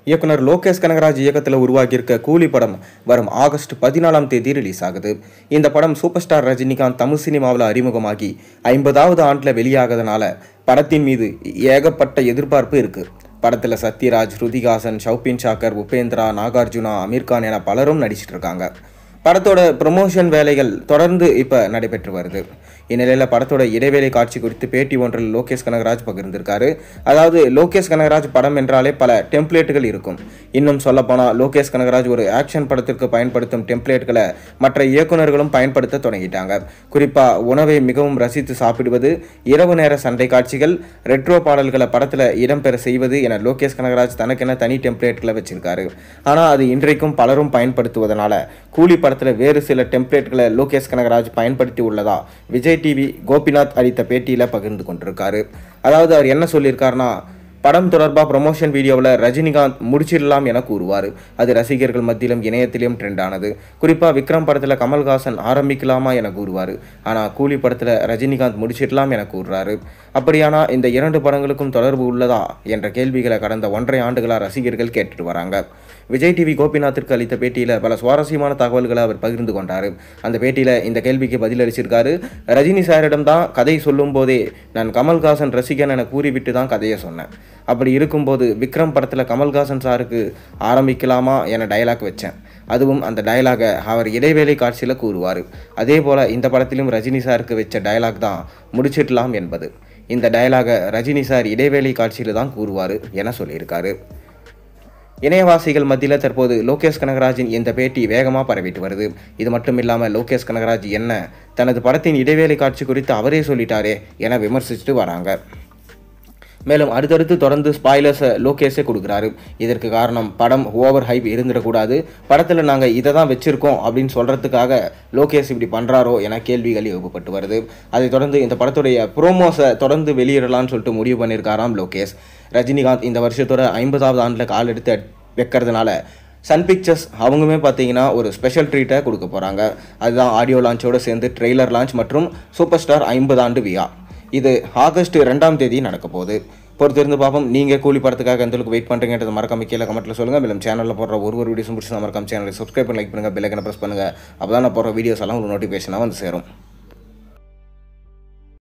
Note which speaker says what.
Speaker 1: இயக்குனர் லோகேஷ் கனகராஜ் இயக்கத்தில் உருவாகியிருக்க கூலி படம் வரும் ஆகஸ்ட் 14ஆம் தேதி ரிலீஸ் ஆகுது. இந்த படம் சூப்பர் ஸ்டார் ரஜினிகாந்த் தமிழ் சினிமாவில் அறிமுகமாகி 50வது ஆண்டில் வெளியாகிறதுனால படத்தின் மீது ஏகப்பட்ட எதிர்பார்ப்பு இருக்கு. படத்தில் சத்யராஜ், ஸ்ருதிஹாசன், ஷௌபின் ஷாக்கர், உபேந்திரா, நாகார்ஜுனா, அமீர்கான் என பலரும் நடிச்சிட்டு இருக்காங்க. படத்தோட ப்ரமோஷன் வேலைகள் தொடர்ந்து இப்போ நடைபெற்று வருது. இந்நிலையில் படத்தோட இடைவேளை காட்சி குறித்து பேட்டி ஒன்றில் லோகேஷ் கனகராஜ் பகிர்ந்திருக்காரு. அதாவது லோகேஷ் கனகராஜ் படம் என்றாலே பல டெம்ப்ளேட்டுகள் இருக்கும். இன்னும் சொல்லப்போனால் லோகேஷ் கனகராஜ் ஒரு ஆக்ஷன் படத்திற்கு பயன்படுத்தும் டெம்ப்ளேட்களை மற்ற இயக்குநர்களும் பயன்படுத்த தொடங்கிட்டாங்க. குறிப்பாக உணவை மிகவும் ரசித்து சாப்பிடுவது, இரவு நேர சண்டை காட்சிகள், ரெட்ரோ பாடல்களை படத்தில் இடம்பெற செய்வது என லோகேஷ் கனகராஜ் தனக்கென தனி டெம்ப்ளேட்களை வச்சிருக்காரு. ஆனால் அது இன்றைக்கும் பலரும் பயன்படுத்துவதனால கூலி படத்தில் வேறு சில டெம்ப்ளேட்களை லோகேஷ் கனகராஜ் பயன்படுத்தி உள்ளதா விஜய் டிவி கோபிநாத் அளித்த பேட்டியில் பகிர்ந்து கொண்டிருக்காரு. அதாவது அவர் என்ன சொல்லியிருக்காருன்னா, படம் தொடர்பாக ப்ரமோஷன் வீடியோவில் ரஜினிகாந்த் முடிச்சிடலாம் என கூறுவார். அது ரசிகர்கள் மத்தியிலும் இணையத்திலும் ட்ரெண்ட் ஆனது. குறிப்பாக விக்ரம் படத்தில் கமல்ஹாசன் ஆரம்பிக்கலாமா என கூறுவார். ஆனால் கூலி படத்தில் ரஜினிகாந்த் முடிச்சிடலாம் என கூறுறாரு. அப்படியானா இந்த இரண்டு படங்களுக்கும் தொடர்பு உள்ளதா என்ற கேள்விகளை கடந்த 1.5 ஆண்டுகளாக ரசிகர்கள் கேட்டுட்டு வராங்க. விஜய் டிவி கோபிநாத்திற்கு அளித்த பேட்டியில் பல சுவாரஸ்யமான தகவல்களை அவர் பகிர்ந்து கொண்டார். அந்த பேட்டியில் இந்த கேள்விக்கு பதிலளிச்சிருக்காரு. ரஜினி சாரிடம் தான் கதை சொல்லும் போதே நான் கமல்ஹாசன் ரசிகன் என கூறிவிட்டு தான் கதையை சொன்னேன். அப்படி இருக்கும்போது விக்ரம் படத்தில் கமல்ஹாசன் சாருக்கு ஆரம்பிக்கலாமா என டயலாக் வச்சேன். அதுவும் அந்த டயலாகை அவர் இடைவேளை காட்சியில் கூறுவார். அதே போல் இந்த படத்திலும் ரஜினி சாருக்கு வச்ச டயலாக் தான் முடிச்சிடலாம் என்பது. இந்த டயலாகை ரஜினி சார் இடைவேளை காட்சியில் தான் கூறுவார் என சொல்லியிருக்காரு. இணையவாசிகள் மத்தியில் தற்போது லோகேஷ் கனகராஜின் இந்த பேட்டி வேகமாக பரவிட்டு வருது. இது மட்டும் இல்லாமல் லோகேஷ் கனகராஜ் என்ன தனது படத்தின் இடைவேளை காட்சி குறித்து அவரே சொல்லிட்டாரே என விமர்சிச்சுட்டு வராங்க. மேலும் அடுத்தடுத்து தொடர்ந்து ஸ்பாய்லர்ஸை லோகேஷே கொடுக்குறாரு. இதற்கு காரணம் படம் ஓவர் ஹைப் இருந்துடக்கூடாது, படத்தில் நாங்கள் இதை தான் வச்சுருக்கோம் அப்படின்னு சொல்கிறதுக்காக லோகேஷ் இப்படி பண்ணுறாரோ என கேள்விகள் எழுப்பப்பட்டு வருது. அதைத் தொடர்ந்து இந்த படத்துடைய ப்ரோமோஸை தொடர்ந்து வெளியிடலான்னு சொல்லிட்டு முடிவு பண்ணியிருக்காராம் லோகேஷ். ரஜினிகாந்த் இந்த வருஷத்தோட 50வது ஆண்டில் கால் எடுத்து வைக்கிறதுனால சன் பிக்சர்ஸ் அவங்களுமே பார்த்தீங்கன்னா ஒரு ஸ்பெஷல் ட்ரீட்டை கொடுக்க போகிறாங்க. அதுதான் ஆடியோ லான்ச்சோடு சேர்ந்து ட்ரெய்லர் லான்ச் மற்றும் சூப்பர் ஸ்டார் 50 ஆண்டு விழா. இது ஆகஸ்ட் 2ஆம் தேதி நடக்க போகுது. பொறுத்திருந்து பார்ப்போம். நீங்கள் கூலி படத்துக்காக எந்தளவுக்கு வெயிட் பண்ணுறீங்கன்றது மறக்காம கீழே கமெண்ட்டில் சொல்லுங்கள். மேலும் சேனலில் போடுற ஒரு வீடியோஸும் பிடிச்சி மறக்காம சேனலை சப்ஸ்கிரைப் பண்ணி லைக் பண்ணுங்கள், பெல் ஐக்கனை ப்ரெஸ் பண்ணுங்கள். அப்போ தான் நான் போடுற வீடியோஸ் எல்லாம் ஒரு நோட்டிஃபிகேஷனாக வந்து சேரும்.